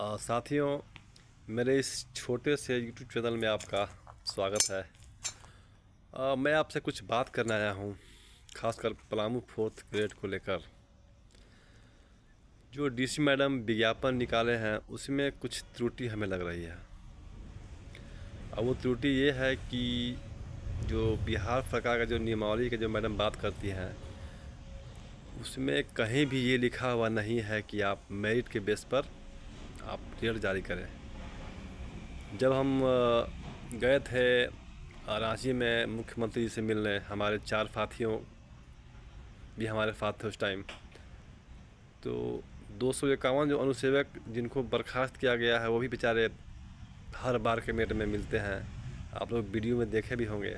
साथियों, मेरे इस छोटे से यूट्यूब चैनल में आपका स्वागत है। मैं आपसे कुछ बात करने आया हूँ, खासकर पलामू फोर्थ ग्रेड को लेकर। जो डीसी मैडम विज्ञापन निकाले हैं उसमें कुछ त्रुटि हमें लग रही है। अब वो त्रुटि ये है कि जो बिहार सरकार का जो नियमावली की जो मैडम बात करती हैं उसमें कहीं भी ये लिखा हुआ नहीं है कि आप मेरिट के बेस पर आप रिजल्ट जारी करें। जब हम गए थे रांची में मुख्यमंत्री जी से मिलने, हमारे 4 साथियों भी हमारे साथ थे उस टाइम। तो 251 जो अनुसेवक जिनको बर्खास्त किया गया है वो भी बेचारे हर बार के मेट में मिलते हैं, आप लोग वीडियो में देखे भी होंगे।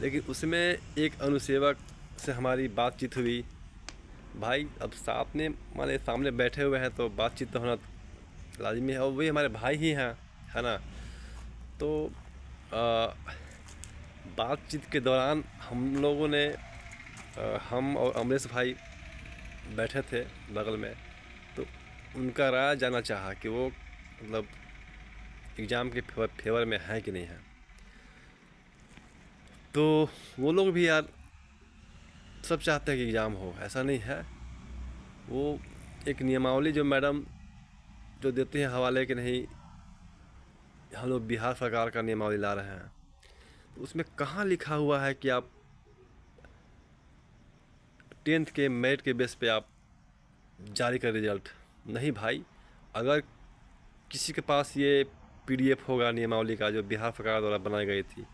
लेकिन उसमें एक अनुसेवक से हमारी बातचीत हुई। भाई अब साथ में हमारे सामने बैठे हुए हैं तो बातचीत तो होना लाजमी है, और वही हमारे भाई ही हैं, है ना। तो बातचीत के दौरान हम लोगों ने हम और अमरेश भाई बैठे थे बगल में, तो उनका राय जानना चाहा कि वो मतलब एग्ज़ाम के फेवर में है कि नहीं है। तो वो लोग भी यार सब चाहते हैं कि एग्ज़ाम हो, ऐसा नहीं है। वो एक नियमावली जो मैडम जो देती हैं हवाले कि नहीं, हम लोग बिहार सरकार का नियमावली ला रहे हैं, तो उसमें कहाँ लिखा हुआ है कि आप 10th के मेरिट के बेस पे आप जारी कर रिजल्ट। नहीं भाई, अगर किसी के पास ये पीडीएफ होगा नियमावली का जो बिहार सरकार द्वारा बनाई गई थी,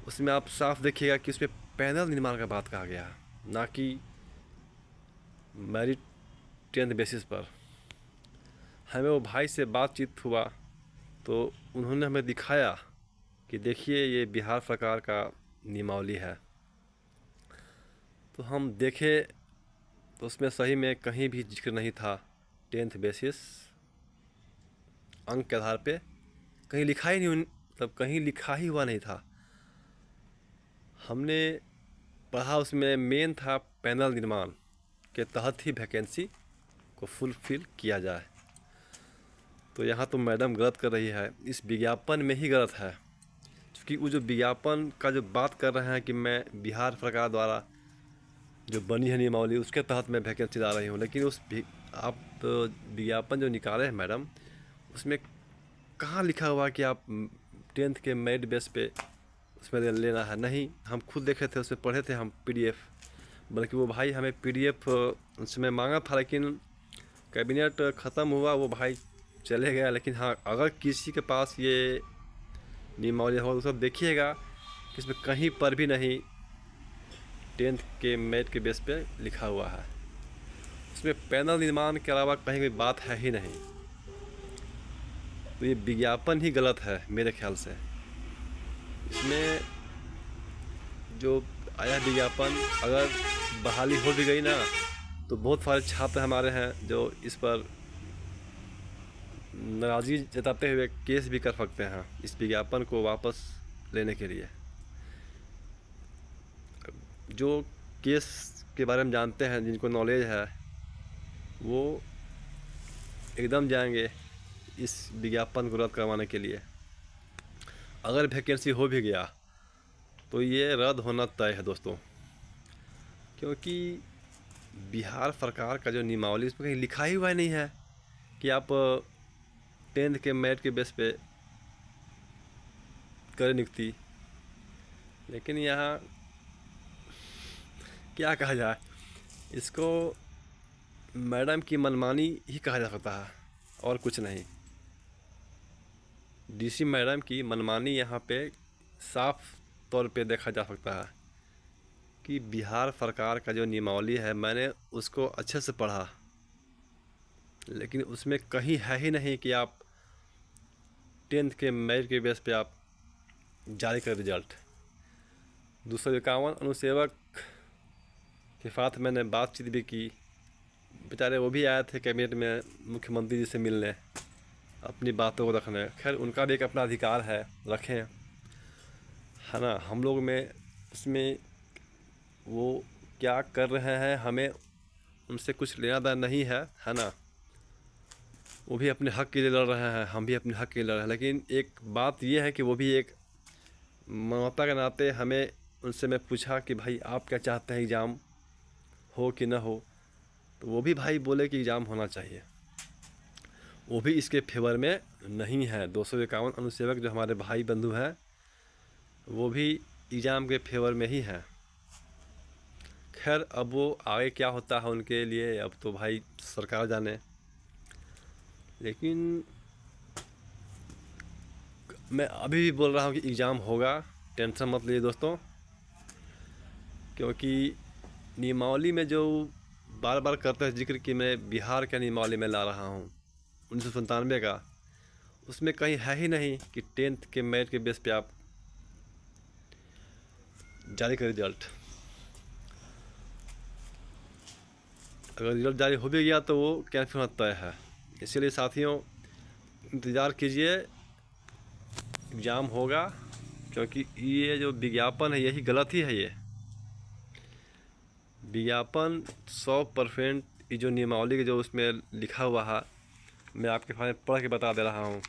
उसमें आप साफ देखिएगा कि उसमें पैनल निर्माण का बात कहा गया है, ना कि मेरिट 10th बेसिस पर। हमें वो भाई से बातचीत हुआ तो उन्होंने हमें दिखाया कि देखिए ये बिहार सरकार का नियमावली है। तो हम देखे तो उसमें सही में कहीं भी जिक्र नहीं था 10th बेसिस अंक के आधार पे, कहीं लिखा ही नहीं, मतलब कहीं लिखा ही हुआ नहीं था। हमने पढ़ा उसमें मेन था पैनल निर्माण के तहत ही वैकेंसी को फुलफिल किया जाए। तो यहाँ तो मैडम गलत कर रही है, इस विज्ञापन में ही गलत है। क्योंकि वो जो विज्ञापन का जो बात कर रहे हैं कि मैं बिहार सरकार द्वारा जो बनी है नियमावली उसके तहत मैं वैकेंसी ला रही हूँ, लेकिन आप विज्ञापन जो निकाले हैं मैडम उसमें कहाँ लिखा हुआ कि आप 10th के मेरिट बेस पे उसमें लेना है। नहीं, हम खुद देखे थे, उसमें पढ़े थे हम पीडीएफ, बल्कि वो भाई हमें पीडीएफ उसमें मांगा था, लेकिन कैबिनेट ख़त्म हुआ, वो भाई चले गया। लेकिन हाँ, अगर किसी के पास ये नियमावली हो तो सब देखिएगा कि इसमें कहीं पर भी नहीं 10th के मेरिट के बेस पे लिखा हुआ है। इसमें पैनल निर्माण के अलावा कहीं कोई बात है ही नहीं। तो ये विज्ञापन ही गलत है मेरे ख्याल से। इसमें जो आया विज्ञापन, अगर बहाली हो भी गई ना तो बहुत सारे छात्र हमारे हैं जो इस पर नाराज़गी जताते हुए केस भी कर सकते हैं इस विज्ञापन को वापस लेने के लिए। जो केस के बारे में जानते हैं, जिनको नॉलेज है, वो एकदम जाएंगे इस विज्ञापन को रद्द करवाने के लिए। अगर वैकेंसी हो भी गया तो ये रद्द होना तय है दोस्तों, क्योंकि बिहार सरकार का जो नियमावली उसमें कहीं लिखा ही हुआ नहीं है कि आप 10th के मेरिट के बेस पे करें नियुक्ति। लेकिन यहाँ क्या कहा जाए, इसको मैडम की मनमानी ही कहा जा सकता है और कुछ नहीं। डीसी मैडम की मनमानी यहाँ पे साफ तौर पे देखा जा सकता है कि बिहार सरकार का जो नियमावली है, मैंने उसको अच्छे से पढ़ा, लेकिन उसमें कहीं है ही नहीं कि आप 10th के मेरिट के बेस पे आप जारी कर रिजल्ट। 251 अनुसेवक के साथ मैंने बातचीत भी की, बेचारे वो भी आए थे कैबिनेट में मुख्यमंत्री जी से मिलने, अपनी बातों को रखने। खैर उनका भी एक अपना अधिकार है, रखें, है ना। हम लोग में उसमें वो क्या कर रहे हैं हमें उनसे कुछ लेना देना नहीं है, है ना। वो भी अपने हक़ के लिए लड़ रहे हैं, हम भी अपने हक़ के लिए लड़ रहे हैं। लेकिन एक बात ये है कि वो भी एक मानवता के नाते हमें उनसे मैं पूछा कि भाई आप क्या चाहते हैं, एग्ज़ाम हो कि ना हो, तो वो भी भाई बोले कि एग्ज़ाम होना चाहिए। वो भी इसके फेवर में नहीं है। 251 अनुसेवक जो हमारे भाई बंधु हैं वो भी एग्ज़ाम के फेवर में ही हैं। खैर अब वो आगे क्या होता है उनके लिए, अब तो भाई सरकार जाने। लेकिन मैं अभी भी बोल रहा हूँ कि एग्ज़ाम होगा, टेंशन मत लीजिए दोस्तों। क्योंकि नियमावली में जो बार बार करते हैं जिक्र कि मैं बिहार का नियमावली में ला रहा हूँ 1997 का, उसमें कहीं है ही नहीं कि 10th के मेरिट के बेस पे आप जारी करें रिजल्ट। अगर रिजल्ट जारी हो भी गया तो वो कैंसिल होना तय है। इसीलिए साथियों इंतज़ार कीजिए, एग्ज़ाम होगा। क्योंकि ये जो विज्ञापन है यही गलत ही है। ये विज्ञापन 100% ये जो नियमावली के जो उसमें लिखा हुआ है, मैं आपके सामने पढ़ के बता दे रहा हूँ।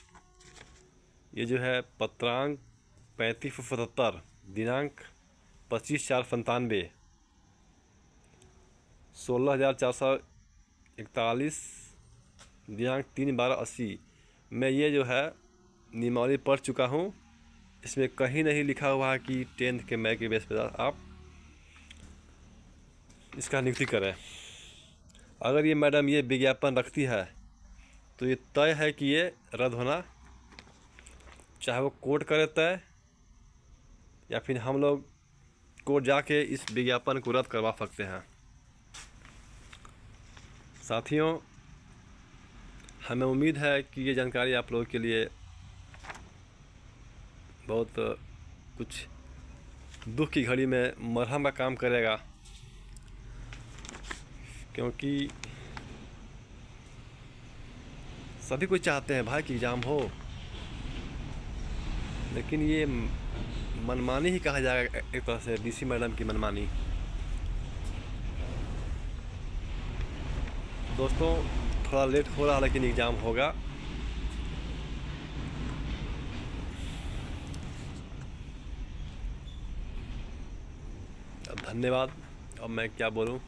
ये जो है पत्रांक 3577 दिनांक 25/4/97, 16,441 दिनांक 3/12/80 मैं ये जो है नियमावली पढ़ चुका हूँ। इसमें कहीं नहीं लिखा हुआ है कि 10th के मेरिट के बेस पर आप इसका नियुक्ति करें। अगर ये मैडम ये विज्ञापन रखती है तो ये तय है कि ये रद्द होना, चाहे वो कोर्ट करे तय या फिर हम लोग कोर्ट जाके इस विज्ञापन को रद्द करवा सकते हैं। साथियों हमें उम्मीद है कि ये जानकारी आप लोगों के लिए बहुत कुछ दुख की घड़ी में मरहम का काम करेगा। क्योंकि सभी कोई चाहते हैं भाई कि एग्ज़ाम हो, लेकिन ये मनमानी ही कहा जाएगा एक तरह से, डीसी मैडम की मनमानी। दोस्तों थोड़ा लेट हो रहा लेकिन एग्ज़ाम होगा। अब धन्यवाद, अब मैं क्या बोलूं।